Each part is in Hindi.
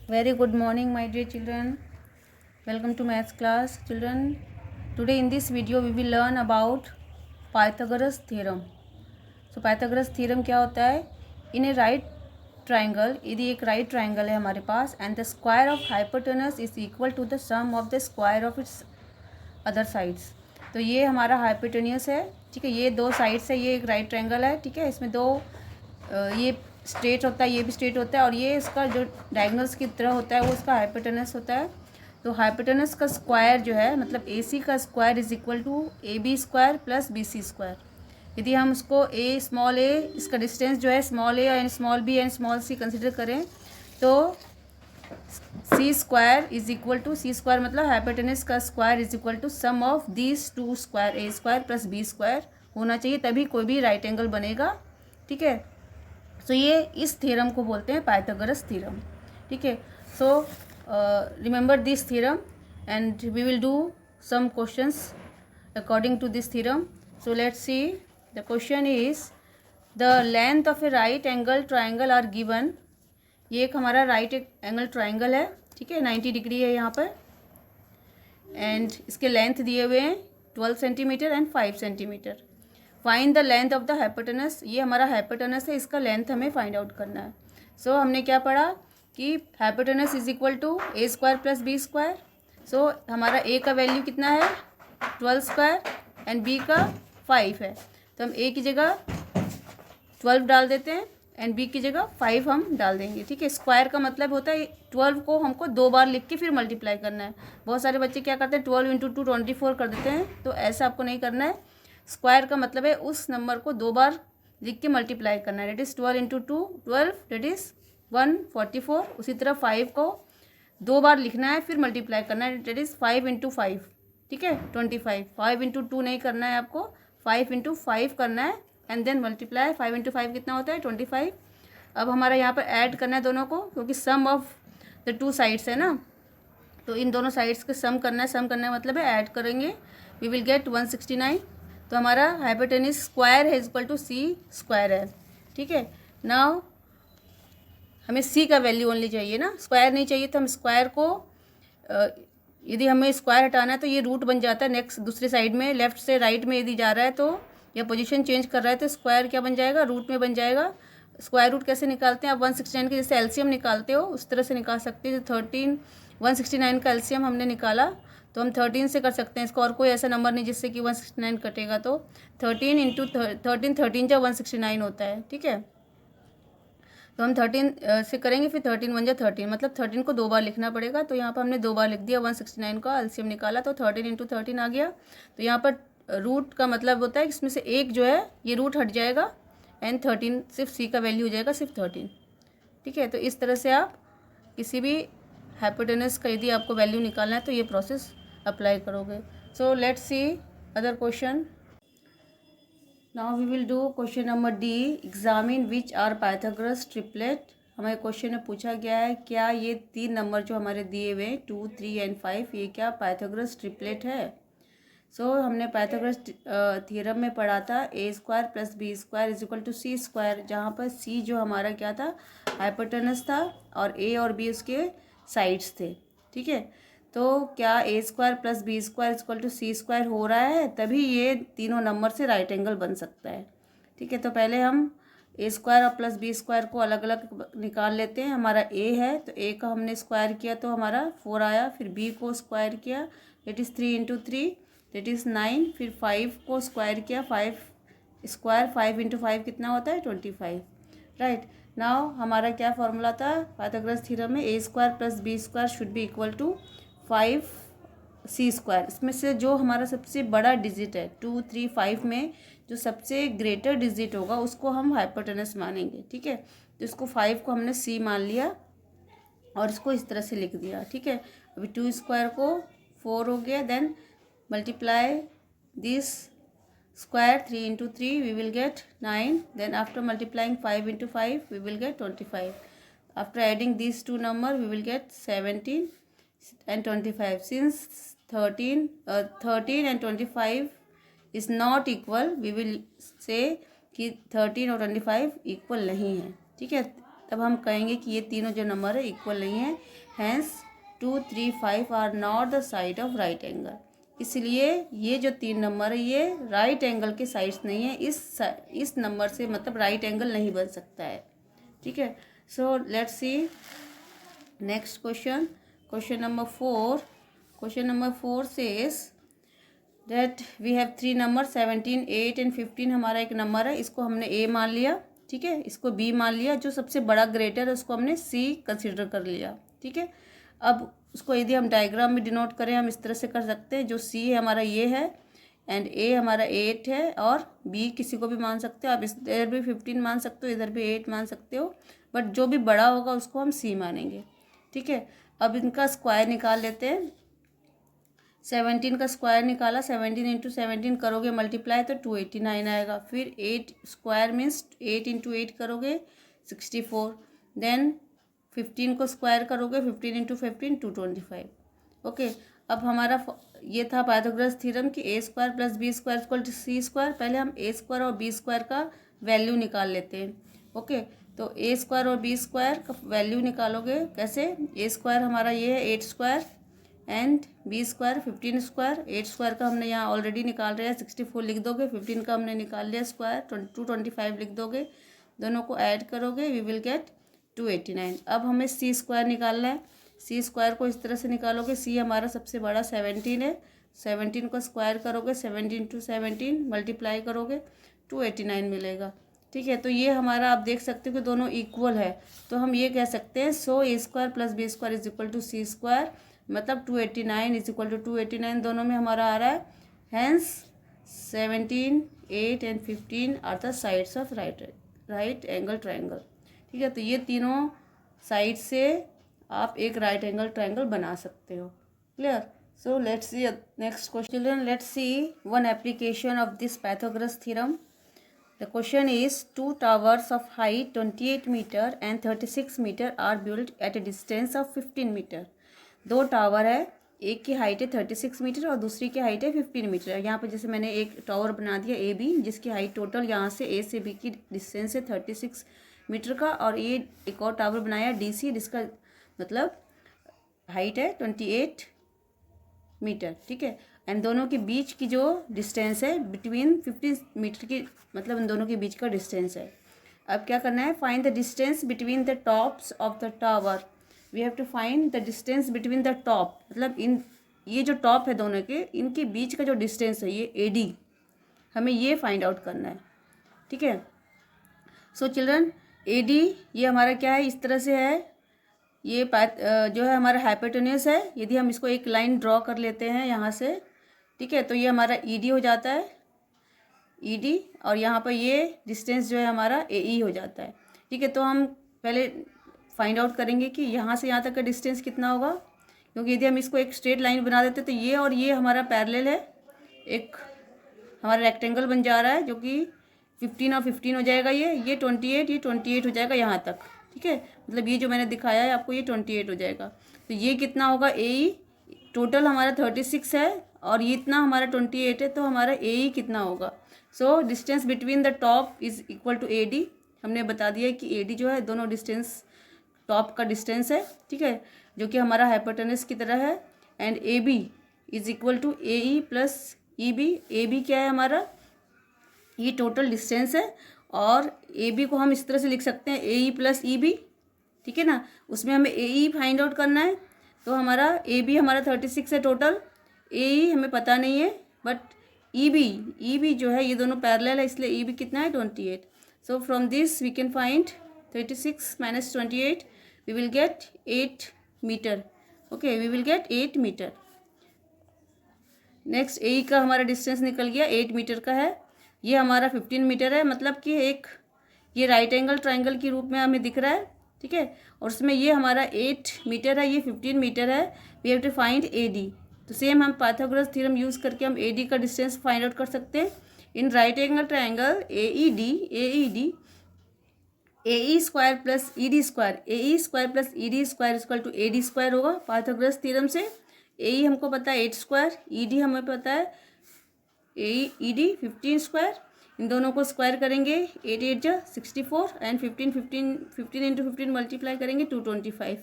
Very good morning, my dear children. Welcome to maths class, children. Today in this video we will learn about Pythagoras theorem. So Pythagoras theorem क्या होता है? In a right triangle, यदि एक right triangle है हमारे पास and the square of hypotenuse is equal to the sum of the square of its other sides. तो ये हमारा हाइपोटेन्यूस है, ठीक है. ये दो साइड्स है, ये एक राइट ट्रायंगल है, ठीक है. इसमें दो ये स्ट्रेट होता है, ये भी स्ट्रेट होता है, और ये इसका जो डायगोनल्स की तरह होता है वो इसका हाइपोटेनस होता है. तो हाइपोटेनस का स्क्वायर जो है मतलब ए सी का square is equal to A B square plus B C square. यदि हम उसको ए स्मॉल ए इसका डिस्टेंस जो है small A and small B and small C consider करें तो C square is equal to C square मतलब हाइपोटेनस का square is equal to sum of these two square A square plus B square होना चाहिए, तभी कोई भी राइट एंगल बनेगा, ठीक है. सो ये इस थ्योरम को बोलते हैं पाइथागोरस थ्योरम, ठीक है. So remember this theorem and we will do some questions according to this theorem. So let's see the question is the length of a right angle triangle are given. ये एक हमारा राइट एंगल ट्राइंगल है, ठीक है. 90 डिग्री है यहाँ पर एंड इसके लेंथ दिए हुए हैं 12 centimetre and 5 centimetre. Find the length of the hypotenuse. ये हमारा हाइपोटेनस है, इसका लेंथ हमें फाइंड आउट करना है. सो हमने क्या पढ़ा कि hypotenuse is equal to A square plus B square. So हमारा ए का वैल्यू कितना है 12 स्क्वायर एंड बी का 5 है, तो हम ए की जगह 12 डाल देते हैं एंड बी की जगह 5 हम डाल देंगे, ठीक है. स्क्वायर का मतलब होता है 12 को हमको दो बार लिख के फिर मल्टीप्लाई करना है. बहुत सारे बच्चे क्या करते हैं 12 इंटू 2 24 कर देते हैं, तो ऐसा आपको नहीं करना है. स्क्वायर का मतलब है उस नंबर को दो बार लिख के मल्टीप्लाई करना है. That is 12 into 2 12, that is 144. उसी तरह 5 को दो बार लिखना है फिर मल्टीप्लाई करना है, डेट इज़ 5 इंटू 5, ठीक है 25. 5 इंटू 2 नहीं करना है आपको, 5 इंटू 5 करना है एंड देन मल्टीप्लाई. 5 इंटू 5 कितना होता है 25. अब हमारा यहाँ पर ऐड करना है दोनों को, क्योंकि सम ऑफ द टू साइड्स है ना, तो इन दोनों साइड्स के सम करना है. सम करना है मतलब है ऐड करेंगे, वी विल गेट 169. तो हमारा हाइपोटेनस स्क्वायर है इक्वल टू सी स्क्वायर है, ठीक है. नाउ हमें सी का वैल्यू ओनली चाहिए ना, स्क्वायर नहीं चाहिए. तो हम स्क्वायर को यदि हमें स्क्वायर हटाना है तो ये रूट बन जाता है नेक्स्ट दूसरी साइड में, लेफ्ट से राइट में यदि जा रहा है तो या पोजीशन चेंज कर रहा है तो स्क्वायर क्या बन जाएगा रूट में बन जाएगा. स्क्वायर रूट कैसे निकालते हैं आप 169 के जैसे एलसीएम निकालते हो उस तरह से निकाल सकते हैं. 169 का एलसीएम हमने निकाला तो हम 13 से कर सकते हैं इसको, और कोई ऐसा नंबर नहीं जिससे कि 169 कटेगा. तो 13 इंटू 13 जब 169 होता है, ठीक है. तो हम 13 से करेंगे फिर 13 1 जा 13, मतलब 13 को दो बार लिखना पड़ेगा. तो यहाँ पर हमने दो बार लिख दिया, 169 का एलसीएम निकाला तो 13 इंटू 13 आ गया. तो यहाँ पर रूट का मतलब होता है इसमें से एक जो है ये रूट हट जाएगा एंड 13 सिर्फ सी का वैल्यू हो जाएगा सिर्फ 13, ठीक है. तो इस तरह से आप किसी भी हाइपोटेनस का यदि आपको वैल्यू निकालना है तो ये प्रोसेस अप्लाई करोगे. So let's see other question. Now we will do question number D. Examine which are Pythagoras triplet. हमें क्वेश्चन में पूछा गया है क्या ये तीन नंबर जो हमारे दिए हुए 2 3 एंड 5 ये क्या पाइथागोरस ट्रिपलेट है. सो हमने पाइथागोरस थ्योरम में पढ़ा था A square plus B square is equal to C square, जहाँ पर सी जो हमारा क्या था हाइपोटेनस था और ए और बी उसके साइड्स थे, ठीक है. तो क्या A square plus B square equal to C square हो रहा है, तभी ये तीनों नंबर से राइट एंगल बन सकता है, ठीक है. तो पहले हम ए स्क्वायर और प्लस बी स्क्वायर को अलग अलग निकाल लेते हैं. हमारा ए है तो ए का हमने स्क्वायर किया तो हमारा 4 आया, फिर बी को स्क्वायर किया that is 3 into 3 that is 9, फिर 5 को स्क्वायर किया 5 स्क्वायर 5 इंटू 5 कितना होता है 25, राइट. नाउ हमारा क्या फॉर्मूला था पाइथागोरस थ्योरम में, A square plus B square should be equal to 5 C square. इसमें से जो हमारा सबसे बड़ा डिजिट है 2 3 5 में जो सबसे ग्रेटर डिजिट होगा उसको हम हाइपोटेनस मानेंगे, ठीक है. तो इसको 5 को हमने सी मान लिया और इसको इस तरह से लिख दिया, ठीक है. अभी 2 स्क्वायर को 4 हो गया, then multiply this square 3 into 3 we will get 9, then after multiplying 5 into 5 we will get 25. After adding these two number we will get 17 and 25. Since 13 and 25 is not equal, we will say कि 13 और 25 इक्वल नहीं है, ठीक है. तब हम कहेंगे कि ये तीनों जो नंबर है इक्वल नहीं है। Hence 2, 3, 5 are not the side of right angle. इसलिए ये जो 3 नंबर है ये राइट एंगल के साइड्स नहीं है। इस नंबर से मतलब राइट एंगल नहीं बन सकता है। ठीक है, so let's see next question. Question number 4। Question number 4 says that we have 3 number 17, 8 and 15। हमारा एक नंबर है, इसको हमने ए मान लिया। ठीक है, इसको बी मान लिया। जो सबसे बड़ा ग्रेटर है उसको हमने सी कंसिडर कर लिया। ठीक है, अब उसको यदि हम डायग्राम में डिनोट करें हम इस तरह से कर सकते हैं। जो सी है हमारा ये है एंड ए हमारा 8 है और बी किसी को भी मान सकते हो आप। इधर भी 15 मान सकते हो, इधर भी 8 मान सकते हो, बट जो भी बड़ा होगा उसको हम सी मानेंगे। ठीक है, अब इनका स्क्वायर निकाल लेते हैं। 17 का स्क्वायर निकाला, 17 इंटू 17 करोगे मल्टीप्लाई तो 289 आएगा। फिर 8 स्क्वायर मीन्स 8 इंटू 8 करोगे 64। देन 15 को स्क्वायर करोगे 15 इंटू 15 225। ओके, अब हमारा ये था पाइथागोरस थ्योरम कि A square plus B square equal to C square. पहले हम ए स्क्वायर और बी स्क्वायर का वैल्यू निकाल लेते हैं। ओके, तो ए स्क्वायर और बी स्क्वायर का वैल्यू निकालोगे कैसे। ए स्क्वायर हमारा ये है 8 square and B square 15 square. 8 square का हमने यहाँ ऑलरेडी निकाल रहे हैं 64 लिख दोगे। 15 का हमने निकाल लिया स्क्वायर 225 लिख दोगे। दोनों को ऐड करोगे वी विल गेट 289। अब हमें सी स्क्वायर निकालना है। सी स्क्वायर को इस तरह से निकालोगे, सी हमारा सबसे बड़ा 17 है। 17 को स्क्वायर करोगे 17 इंटू 17 मल्टीप्लाई करोगे 289 मिलेगा। ठीक है, तो ये हमारा आप देख सकते हो कि दोनों इक्वल है। तो हम ये कह सकते हैं so A square plus B square is equal to C square, मतलब 289 इज इक्वल टू 289 दोनों में हमारा आ रहा है। Hence 17, 8 and 15 are the sides of right angle triangle. ठीक है, तो ये तीनों साइड से आप एक राइट एंगल ट्रायंगल बना सकते हो। Clear? So let's see next question. Children, let's see one application of this Pythagoras theorem. The question is, two towers of height 28 meter and 36 meter are built at a distance of 15 meter. दो टावर है, एक की हाइट है 36 मीटर और दूसरी की हाइट है 15 मीटर। यहाँ पर जैसे मैंने एक टावर बना दिया ए बी, जिसकी हाइट टोटल यहाँ से ए से बी की डिस्टेंस है 36 मीटर का, और ये एक और टावर बनाया डी सी जिसका मतलब हाइट है 28 मीटर। ठीक है, एंड दोनों के बीच की जो डिस्टेंस है बिटवीन 50 मीटर की, मतलब इन दोनों के बीच का डिस्टेंस है। अब क्या करना है, find the distance between the tops of the tower. We have to find the distance between the top, मतलब ये जो टॉप है दोनों के, इनके बीच का जो डिस्टेंस है ये ए डी, हमें ये फाइंड आउट करना है। ठीक है, सो चिल्ड्रन ए डी ये हमारा क्या है, इस तरह से है। ये जो है हमारा हाइपोटेन्यूस है। यदि हम इसको एक लाइन ड्रॉ कर लेते हैं यहाँ से, ठीक है, तो ये हमारा ई डी हो जाता है, ई डी, और यहाँ पर ये डिस्टेंस जो है हमारा ए ई हो जाता है। ठीक है, तो हम पहले फाइंड आउट करेंगे कि यहाँ से यहाँ तक का डिस्टेंस कितना होगा, क्योंकि यदि हम इसको एक स्ट्रेट लाइन बना देते तो ये और ये हमारा पैरेलल है, एक हमारा रेक्टेंगल बन जा रहा है जो कि 15 और 15 हो जाएगा। ये 28, ये 28 हो जाएगा यहाँ तक। ठीक है, मतलब ये जो मैंने दिखाया है आपको ये 28 हो जाएगा। तो ये कितना होगा, ए ई टोटल हमारा 36 है और ये इतना हमारा 28 है, तो हमारा ए ई कितना होगा। So distance between the top is equal to A D. हमने बता दिया कि ए डी जो है दोनों डिस्टेंस टॉप का डिस्टेंस है। ठीक है, जो कि हमारा हाइपोटेनस की तरह है। And A B is equal to A E plus E B. A B क्या है हमारा, ये टोटल डिस्टेंस है, और ए बी को हम इस तरह से लिख सकते हैं ए ई प्लस ई बी। ठीक है ना, उसमें हमें ए ई फाइंड आउट करना है। तो हमारा ए बी हमारा 36 है टोटल, ए ई हमें पता नहीं है, बट ई बी जो है ये दोनों पैरेलल है, इसलिए ई बी कितना है 28। So from this we can find 36 minus 28 we will get 8 meter. Okay, we will get 8 meter. Next A E का हमारा डिस्टेंस निकल गया, 8 मीटर का है। ये हमारा 15 मीटर है, मतलब कि एक ये राइट एंगल ट्रायंगल के रूप में हमें दिख रहा है। ठीक है, और उसमें ये हमारा 8 मीटर है, ये 15 मीटर है। We have to find A D. तो सेम हम पाइथागोरस थ्योरम यूज़ करके हम ए डी का डिस्टेंस फाइंड आउट कर सकते हैं। In right angle triangle A E D A E square plus E D square, A E square plus E D square equal to A D square होगा पाइथागोरस थ्योरम से। ए ई हमको पता है 8 स्क्वायर, ई डी हमें पता है ई डी 15 स्क्वायर, इन दोनों को स्क्वायर करेंगे, 8 8 जा 64 एंड 15 इंटू 15 मल्टीप्लाई करेंगे 225।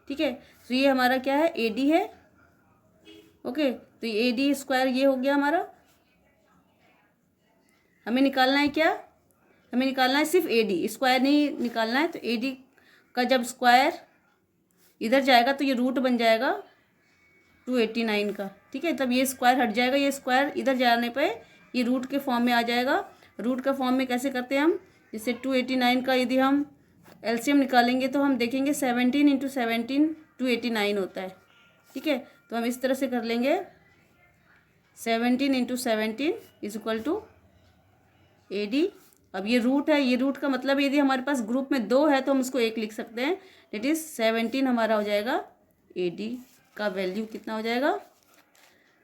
ठीक है, तो ये हमारा क्या है, AD है। ओके, तो ये AD स्क्वायर ये हो गया हमारा। हमें निकालना है क्या, हमें निकालना है सिर्फ AD, स्क्वायर नहीं निकालना है। तो AD का जब स्क्वायर इधर जाएगा तो ये रूट बन जाएगा 289 का। ठीक है, तब ये स्क्वायर हट जाएगा, ये स्क्वायर इधर जाने पे ये रूट के फॉर्म में आ जाएगा। रूट का फॉर्म में कैसे करते हैं हम, जैसे 289 का यदि हम एलसीएम निकालेंगे तो हम देखेंगे 17 इंटू 17 289 होता है। ठीक है, तो हम इस तरह से कर लेंगे 17 into 17 is equal to AD। अब ये रूट है, ये रूट का मतलब यदि हमारे पास ग्रुप में 2 है तो हम उसको 1 लिख सकते हैं। डेट इज 17 हमारा हो जाएगा AD का वैल्यू कितना हो जाएगा,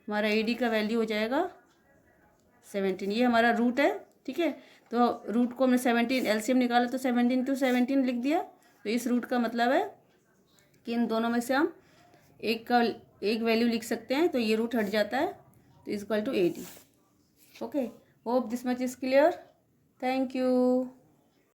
हमारा AD का वैल्यू हो जाएगा 17। ये हमारा रूट है। ठीक है, तो रूट को हमने 17 एलसीएम निकाला तो 17 टू 17 लिख दिया। तो इस रूट का मतलब है कि इन दोनों में से हम एक वैल्यू लिख सकते हैं, तो ये रूट हट जाता है, तो is equal to AD। Okay, hope this much is clear. Thank you.